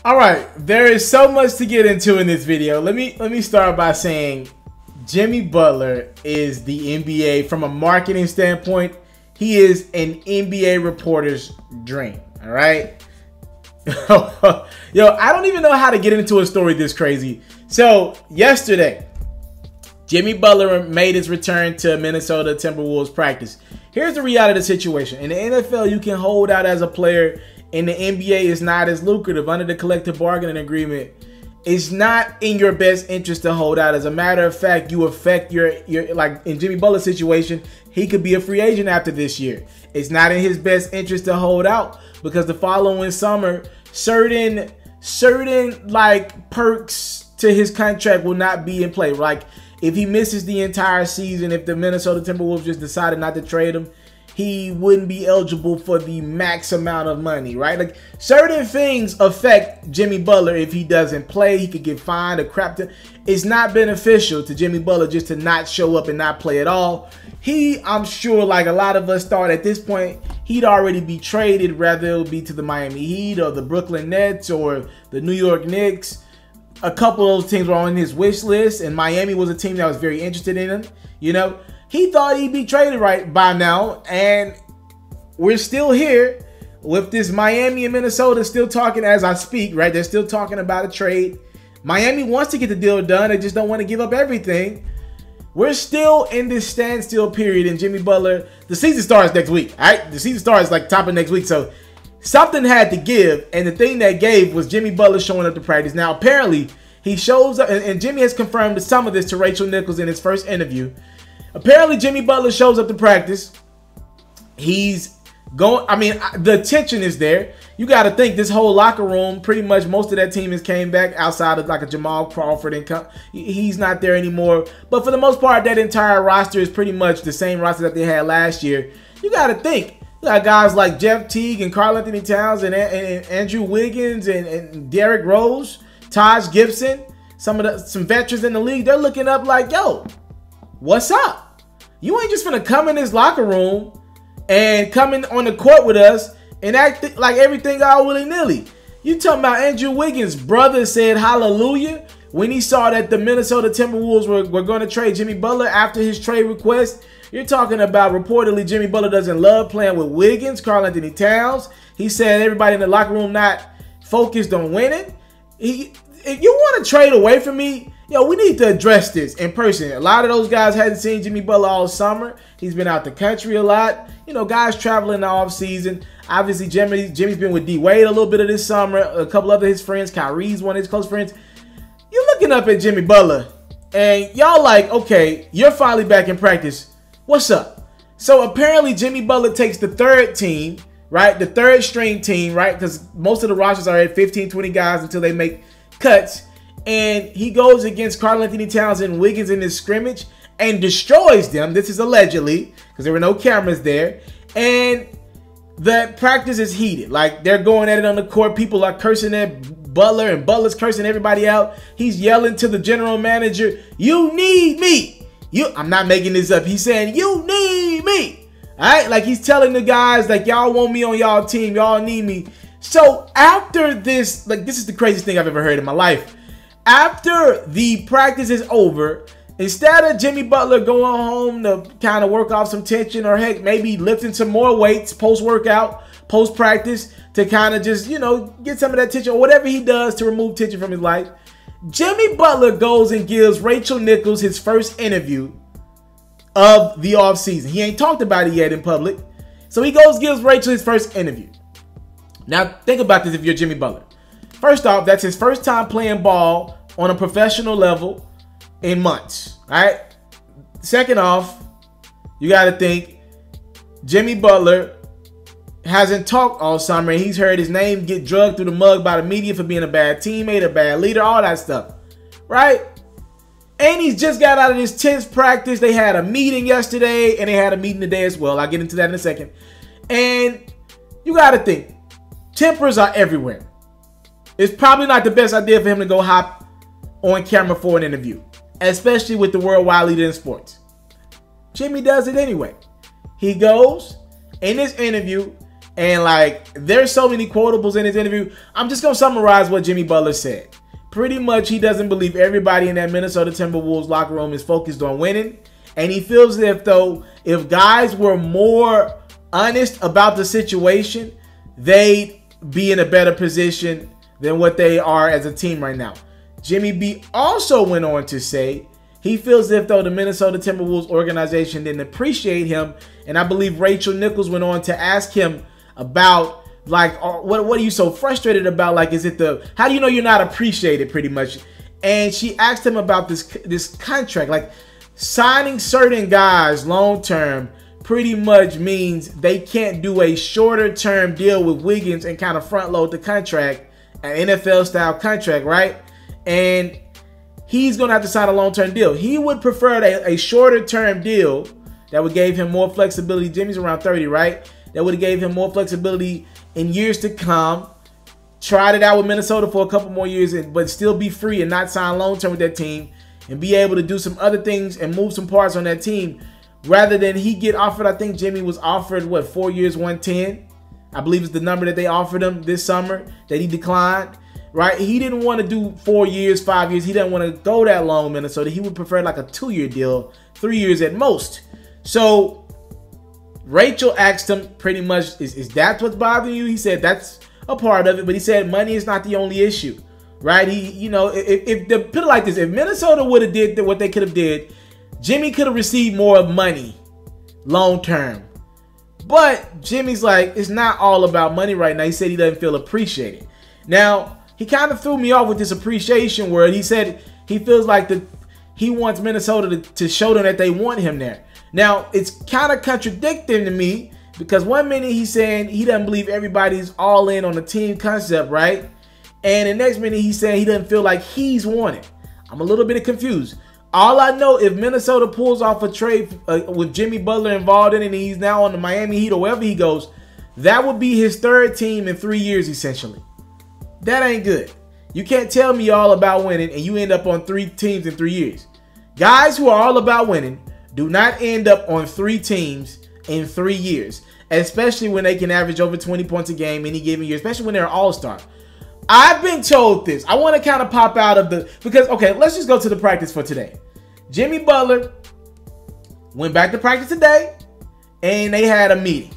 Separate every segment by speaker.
Speaker 1: All right, there is so much to get into in this video. Let me start by saying Jimmy Butler is the NBA from a marketing standpoint. He is an NBA reporter's dream. All right. Yo, I don't even know how to get into a story this crazy. So yesterday, Jimmy Butler made his return to Minnesota Timberwolves practice. Here's the reality of the situation. In the NFL, you can hold out as a player. In the NBA, it's not as lucrative. Under the collective bargaining agreement, it's not in your best interest to hold out. As a matter of fact, you affect your like in Jimmy Butler's situation, he could be a free agent after this year. It's not in his best interest to hold out because the following summer, certain like perks to his contract will not be in play. Like if he misses the entire season, if the Minnesota Timberwolves just decided not to trade him, he wouldn't be eligible for the max amount of money, right? Like certain things affect Jimmy Butler if he doesn't play. He could get fined or crap. It's not beneficial to Jimmy Butler just to not show up and not play at all. I'm sure like a lot of us thought at this point, he'd already be traded, whether it would be to the Miami Heat or the Brooklyn Nets or the New York Knicks. A couple of those teams were on his wish list, and Miami was a team that was very interested in him, you know. He thought he'd be traded right by now, and we're still here with this Miami and Minnesota still talking as I speak, right? They're still talking about a trade. Miami wants to get the deal done. They just don't want to give up everything. We're still in this standstill period, and Jimmy Butler, the season starts next week, all right? The season starts like top of next week, so something had to give, and the thing that gave was Jimmy Butler showing up to practice. Now, apparently, he shows up, and Jimmy has confirmed some of this to Rachel Nichols in his first interview. Apparently, Jimmy Butler shows up to practice. He's going, I mean, the tension is there. You got to think this whole locker room, pretty much most of that team has came back outside of like a Jamal Crawford. And he's not there anymore. But for the most part, that entire roster is pretty much the same roster that they had last year. You got to think. You got guys like Jeff Teague and Karl Anthony Towns and Andrew Wiggins and Derrick Rose, Taj Gibson, some veterans in the league. They're looking up like, yo, what's up? You ain't just gonna come in this locker room and come in on the court with us and act like everything all willy-nilly. You talking about Andrew Wiggins' brother said hallelujah when he saw that the Minnesota Timberwolves were going to trade Jimmy Butler after his trade request. You're talking about reportedly Jimmy Butler doesn't love playing with Wiggins, Karl Anthony Towns. He said everybody in the locker room not focused on winning. If you want to trade away from me, yo, we need to address this in person. A lot of those guys hadn't seen Jimmy Butler all summer. He's been out the country a lot. You know, guys traveling in the offseason. Obviously, Jimmy's been with D Wade a little bit of this summer. A couple other his friends. Kyrie's one of his close friends. You're looking up at Jimmy Butler, and y'all like, okay, you're finally back in practice. What's up? So apparently, Jimmy Butler takes the third team, right? The third string team, right? Because most of the rosters are at 15, 20 guys until they make cuts. And he goes against Karl Anthony Towns and Wiggins in this scrimmage and destroys them. This is allegedly because there were no cameras there. And the practice is heated. Like they're going at it on the court. People are cursing at Butler and Butler's cursing everybody out. He's yelling to the general manager, "You need me." I'm not making this up. He's saying, "You need me." All right. Like he's telling the guys like, y'all want me on y'all team. Y'all need me. So after this, like this is the craziest thing I've ever heard in my life. After the practice is over, instead of Jimmy Butler going home to kind of work off some tension or heck, maybe lifting some more weights post-workout, post-practice to kind of just, you know, get some of that tension or whatever he does to remove tension from his life, Jimmy Butler goes and gives Rachel Nichols his first interview of the offseason. He ain't talked about it yet in public. So he goes and gives Rachel his first interview. Now, think about this if you're Jimmy Butler. First off, that's his first time playing ball on a professional level in months, all right? Second off, you got to think Jimmy Butler hasn't talked all summer. He's heard his name get drugged through the mud by the media for being a bad teammate, a bad leader, all that stuff, right? And he's just got out of this tense practice. They had a meeting yesterday, and they had a meeting today as well. I'll get into that in a second. And you got to think, tempers are everywhere. It's probably not the best idea for him to go hop on camera for an interview, especially with the worldwide leader in sports. Jimmy does it anyway. He goes in this interview And like, there's so many quotables in his interview. I'm just gonna summarize what Jimmy Butler said. Pretty much, he doesn't believe everybody in that Minnesota Timberwolves locker room is focused on winning. And he feels as if, though, if guys were more honest about the situation, they'd be in a better position than what they are as a team right now. Jimmy B also went on to say he feels as if, though, the Minnesota Timberwolves organization didn't appreciate him. And I believe Rachel Nichols went on to ask him about, like, what are you so frustrated about? Like, is it how do you know you're not appreciated, pretty much? And she asked him about this contract. Like, signing certain guys long-term pretty much means they can't do a shorter-term deal with Wiggins and kind of front-load the contract, an NFL-style contract, right? And he's going to have to sign a long-term deal. He would prefer a shorter-term deal that would give him more flexibility. Jimmy's around 30, right? That would have gave him more flexibility in years to come. Tried it out with Minnesota for a couple more years, but still be free and not sign long-term with that team and be able to do some other things and move some parts on that team rather than he get offered. I think Jimmy was offered, what, 4 years, 110? I believe it's the number that they offered him this summer that he declined, right? He didn't want to do 4 years, 5 years. He didn't want to go that long in Minnesota. He would prefer like a 2-year deal, 3 years at most. So Rachel asked him pretty much, is that what's bothering you? He said that's a part of it, but he said money is not the only issue, right? He, you know, if put it like this, if Minnesota would have did what they could have did, Jimmy could have received more money long term. But Jimmy's like, it's not all about money right now. He said he doesn't feel appreciated. Now, he kind of threw me off with this appreciation word. He said he feels like he wants Minnesota to show them that they want him there. Now, it's kind of contradicting to me because 1 minute he's saying he doesn't believe everybody's all in on the team concept, right? And the next minute he's saying he doesn't feel like he's wanted. I'm a little bit confused. All I know, if Minnesota pulls off a trade with Jimmy Butler involved in it and he's now on the Miami Heat or wherever he goes, that would be his 3rd team in 3 years, essentially. That ain't good. You can't tell me all about winning and you end up on 3 teams in 3 years. Guys who are all about winning do not end up on 3 teams in 3 years, especially when they can average over 20 points a game any given year, especially when they're an all-star. I've been told this. I want to kind of pop out of because, okay, let's just go to the practice for today. Jimmy Butler went back to practice today, and they had a meeting.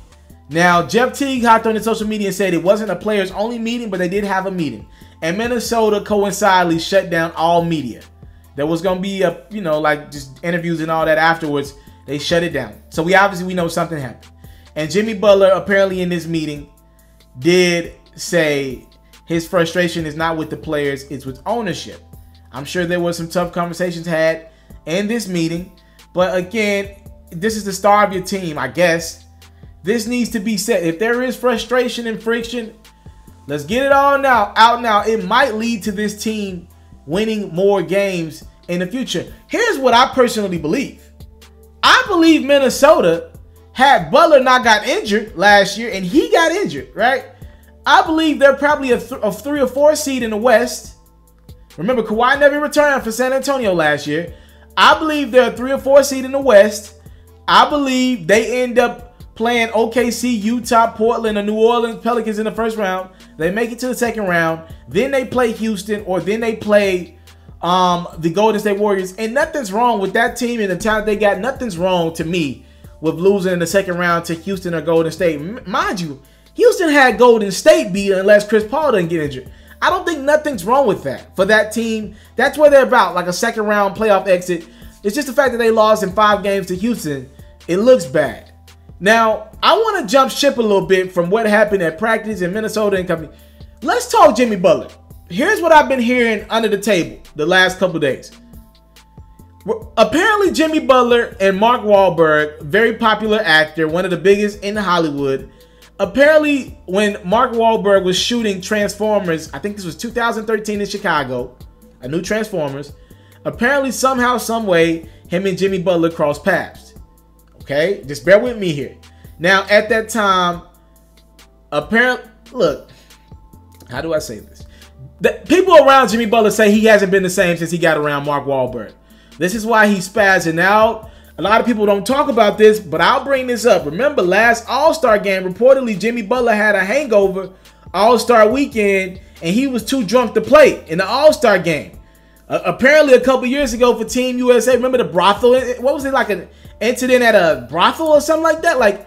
Speaker 1: Now, Jeff Teague hopped on his social media and said it wasn't a players-only meeting, but they did have a meeting. And Minnesota coincidentally shut down all media. There was going to be like just interviews and all that afterwards. They shut it down. So we know something happened. And Jimmy Butler apparently in this meeting did say his frustration is not with the players, it's with ownership. I'm sure there was some tough conversations had in this meeting. But again, this is the star of your team, I guess. This needs to be said. If there is frustration and friction, let's get it all out now. It might lead to this team winning more games in the future. Here's what I personally believe. I believe Minnesota, had Butler not got injured last year, and he got injured, right? I believe they're probably a 3 or 4 seed in the West. Remember, Kawhi never returned for San Antonio last year. I believe they're a 3 or 4 seed in the West. I believe they end up playing OKC, Utah, Portland, or New Orleans Pelicans in the first round. They make it to the second round. Then they play Houston, or then they play the Golden State Warriors. And nothing's wrong with that team and the talent they got. Nothing's wrong to me with losing in the second round to Houston or Golden State. Mind you, Houston had Golden State beat unless Chris Paul didn't get injured. I don't think nothing's wrong with that. For that team, that's where they're about, like a second round playoff exit. It's just the fact that they lost in 5 games to Houston. It looks bad. Now, I want to jump ship a little bit from what happened at practice in Minnesota and company. Let's talk Jimmy Butler. Here's what I've been hearing under the table the last couple days. Apparently, Jimmy Butler and Mark Wahlberg, very popular actor, one of the biggest in Hollywood. Apparently, when Mark Wahlberg was shooting Transformers, I think this was 2013 in Chicago, a new Transformers. Apparently, somehow, some way, him and Jimmy Butler crossed paths. Okay, just bear with me here. Now, at that time, apparently, look, how do I say this? The people around Jimmy Butler say he hasn't been the same since he got around Mark Wahlberg. This is why he's spazzing out. A lot of people don't talk about this, but I'll bring this up. Remember last All-Star game, reportedly Jimmy Butler had a hangover All-Star weekend, and he was too drunk to play in the All-Star game. Apparently a couple years ago for Team USA, remember the brothel? What was it, like an incident at a brothel or something like that? Like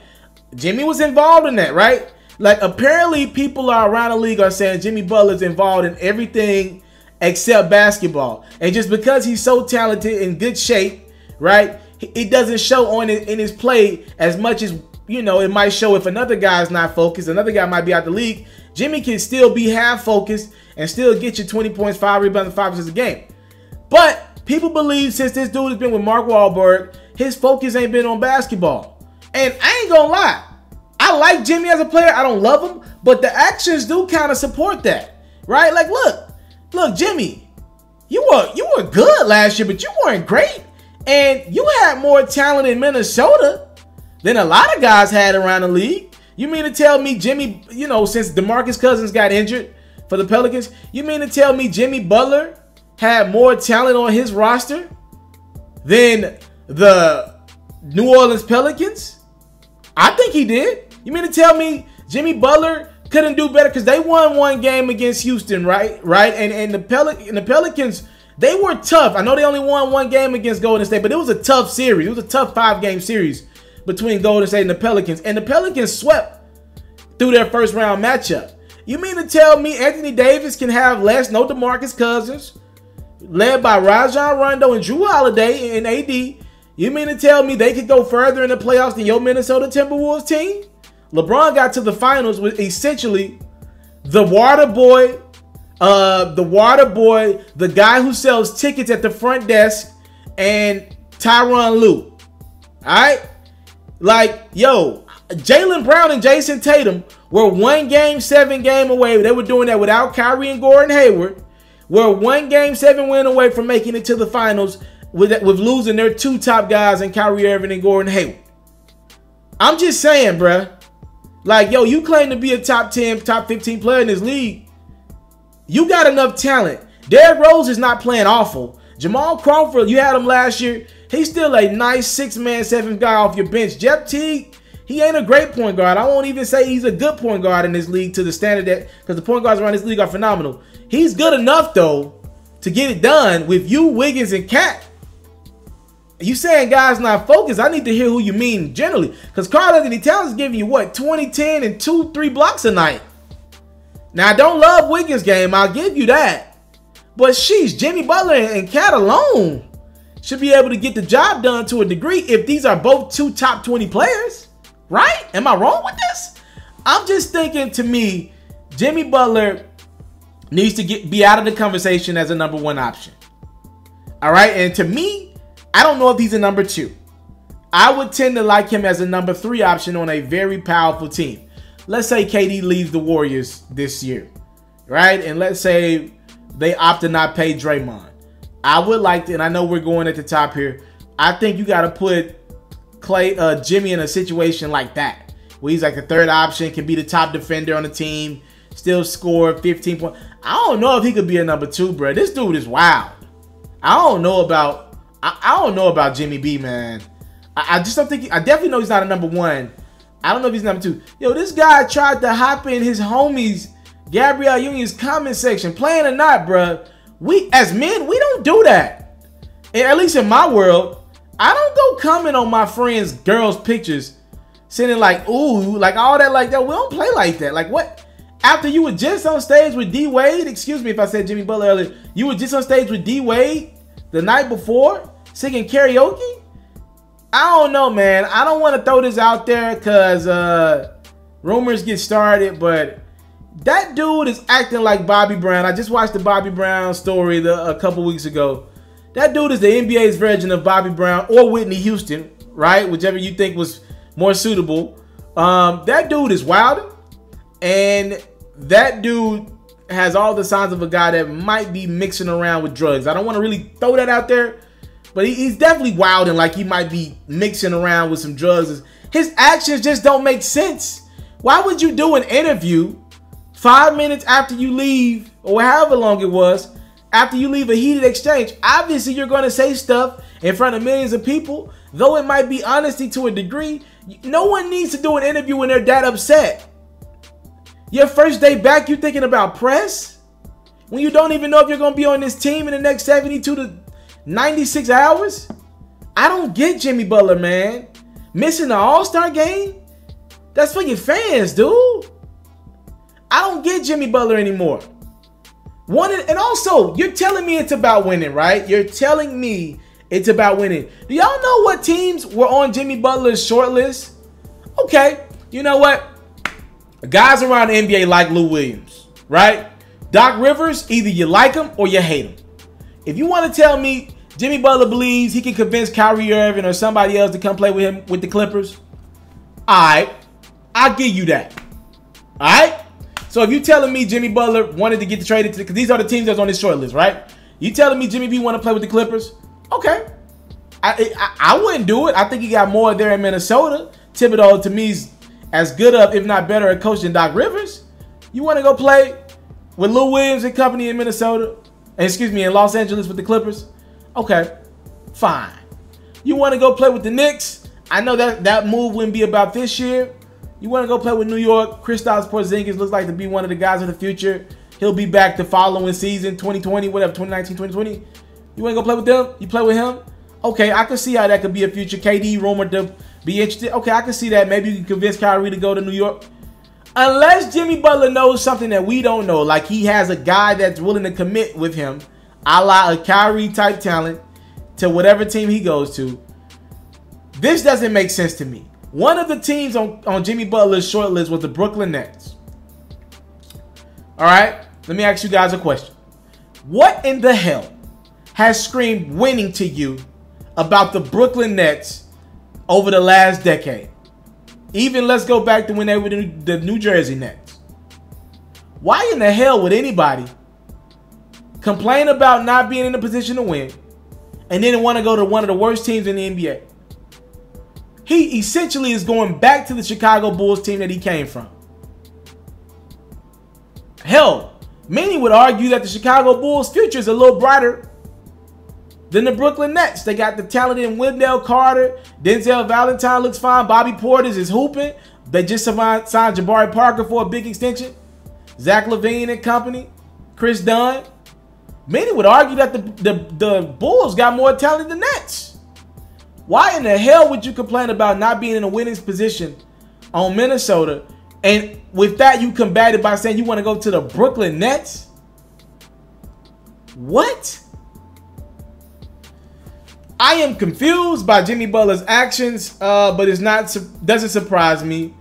Speaker 1: Jimmy was involved in that, right? Like apparently people around the league are saying Jimmy Butler's involved in everything except basketball. And just because he's so talented, in good shape, right? It doesn't show in his play as much as, you know, it might show if another guy's not focused. Another guy might be out the league. Jimmy can still be half focused and still get you 20 points, 5 rebounds, 5 assists a game. But people believe since this dude has been with Mark Wahlberg, his focus ain't been on basketball. And I ain't gonna lie, I like Jimmy as a player. I don't love him, but the actions do kind of support that, right? Like, look, Jimmy, you were good last year, but you weren't great. And you had more talent in Minnesota than a lot of guys had around the league. You mean to tell me Jimmy, you know, since DeMarcus Cousins got injured for the Pelicans, you mean to tell me Jimmy Butler had more talent on his roster than the New Orleans Pelicans? I think he did. You mean to tell me Jimmy Butler couldn't do better? Because they won one game against Houston, right? And the Pelicans, they were tough. I know they only won one game against Golden State, but it was a tough series. It was a tough 5-game series between Golden State and the Pelicans. And the Pelicans swept through their first round matchup. You mean to tell me Anthony Davis can have less, no DeMarcus Cousins, led by Rajon Rondo and Jrue Holiday and AD? You mean to tell me they could go further in the playoffs than your Minnesota Timberwolves team? LeBron got to the finals with essentially the water boy, the guy who sells tickets at the front desk, and Tyronn Lue. All right? Like, yo, Jaylen Brown and Jason Tatum were 1 game, 7 game away. They were doing that without Kyrie and Gordon Hayward. We're 1 game, 7 win away from making it to the finals with losing their 2 top guys in Kyrie Irving and Gordon Hayward. I'm just saying, bruh. Like, yo, you claim to be a top 10, top 15 player in this league. You got enough talent. Derrick Rose is not playing awful. Jamal Crawford, you had him last year. He's still a nice 6-man, 7th guy off your bench. Jeff Teague, he ain't a great point guard. I won't even say he's a good point guard in this league to the standard that, because the point guards around this league are phenomenal. He's good enough, though, to get it done with you, Wiggins, and Cat. You saying guys not focused? I need to hear who you mean generally. Because Karl-Anthony Towns is giving you, what, 20, 10, and 2-3 blocks a night. Now, I don't love Wiggins' game. I'll give you that. But sheesh, Jimmy Butler and Cat alone should be able to get the job done to a degree if these are both 2 top 20 players. Right? Am I wrong with this? I'm just thinking, to me, Jimmy Butler needs to be out of the conversation as a number 1 option. All right? And to me, I don't know if he's a number 2. I would tend to like him as a number 3 option on a very powerful team. Let's say KD leaves the Warriors this year, right? And let's say they opt to not pay Draymond. I would like to, and I know we're going at the top here, I think you got to put Jimmy in a situation like that, where he's like the 3rd option, can be the top defender on the team, still score 15 points. I don't know if he could be a number 2, bro. This dude is wild. I don't know about Jimmy B, man. I just don't think, I definitely know he's not a number 1. I don't know if he's number 2. Yo, this guy tried to hop in his homies, Gabrielle Union's comment section, playing or not, bruh. We, as men, we don't do that. And at least in my world, I don't go comment on my friends' girls' pictures, sending like, ooh, like all that like that. We don't play like that. Like what? After you were just on stage with D Wade, excuse me if I said Jimmy Butler earlier, you were just on stage with D Wade the night before, singing karaoke? I don't know, man. I don't want to throw this out there because rumors get started, but that dude is acting like Bobby Brown. I just watched the Bobby Brown story a couple weeks ago. That dude is the NBA's version of Bobby Brown or Whitney Houston, right? Whichever you think was more suitable. That dude is wild, and that dude has all the signs of a guy that might be mixing around with drugs. I don't want to really throw that out there, but he's definitely wild and like he might be mixing around with some drugs. His actions just don't make sense. Why would you do an interview 5 minutes after you leave, or however long it was, after you leave a heated exchange, obviously you're going to say stuff in front of millions of people. Though it might be honesty to a degree, no one needs to do an interview when they're that upset. Your first day back, you thinking about press? When you don't even know if you're going to be on this team in the next 72 to 96 hours? I don't get Jimmy Butler, man. Missing the All-Star game? That's for your fans, dude. I don't get Jimmy Butler anymore. And also, you're telling me it's about winning, right? You're telling me it's about winning. Do y'all know what teams were on Jimmy Butler's short list? Okay, you know what? Guys around the NBA like Lou Williams, right? Doc Rivers, either you like him or you hate him. If you want to tell me Jimmy Butler believes he can convince Kyrie Irving or somebody else to come play with him with the Clippers, all right, I'll give you that. All right? So if you're telling me Jimmy Butler wanted to get traded to, because these are the teams that's on his short list, right? You telling me Jimmy B want to play with the Clippers? Okay. I wouldn't do it. I think he got more there in Minnesota. Thibodeau, to me, is as good of, if not better, a coach than Doc Rivers. You want to go play with Lou Williams and company in Minnesota? In Los Angeles with the Clippers? Okay, fine. You want to go play with the Knicks? I know that move wouldn't be about this year. You want to go play with New York? Kristaps Porzingis looks like to be one of the guys of the future. He'll be back the following season, 2020, whatever, 2019, 2020. You want to go play with them? You play with him? Okay, I can see how that could be a future. KD rumored to be interested. Okay, I can see that. Maybe you can convince Kyrie to go to New York. Unless Jimmy Butler knows something that we don't know, like he has a guy that's willing to commit with him, a la a Kyrie-type talent, to whatever team he goes to. This doesn't make sense to me. One of the teams on Jimmy Butler's short list was the Brooklyn Nets. All right, let me ask you guys a question. What in the hell has screamed winning to you about the Brooklyn Nets over the last decade? Even let's go back to when they were the New Jersey Nets. Why in the hell would anybody complain about not being in a position to win and then want to go to one of the worst teams in the NBA? He essentially is going back to the Chicago Bulls team that he came from. Hell, many would argue that the Chicago Bulls' future is a little brighter than the Brooklyn Nets. They got the talent in Wendell Carter. Denzel Valentine looks fine. Bobby Portis is hooping. They just signed Jabari Parker for a big extension. Zach LaVine and company. Chris Dunn. Many would argue that the Bulls got more talent than the Nets. Why in the hell would you complain about not being in a winning position on Minnesota? And with that, you combat it by saying you want to go to the Brooklyn Nets? What? I am confused by Jimmy Butler's actions, but doesn't surprise me.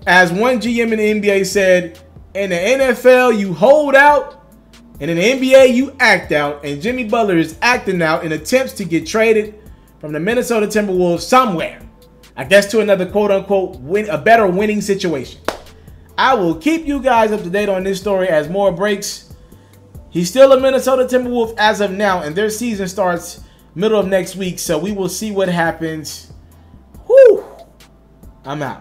Speaker 1: As one GM in the NBA said, in the NFL, you hold out, and in the NBA, you act out. And Jimmy Butler is acting out in attempts to get traded from the Minnesota Timberwolves somewhere. I guess to another quote-unquote a better winning situation. I will keep you guys up to date on this story as more breaks. He's still a Minnesota Timberwolf as of now, and their season starts middle of next week, so we will see what happens. Whew. I'm out.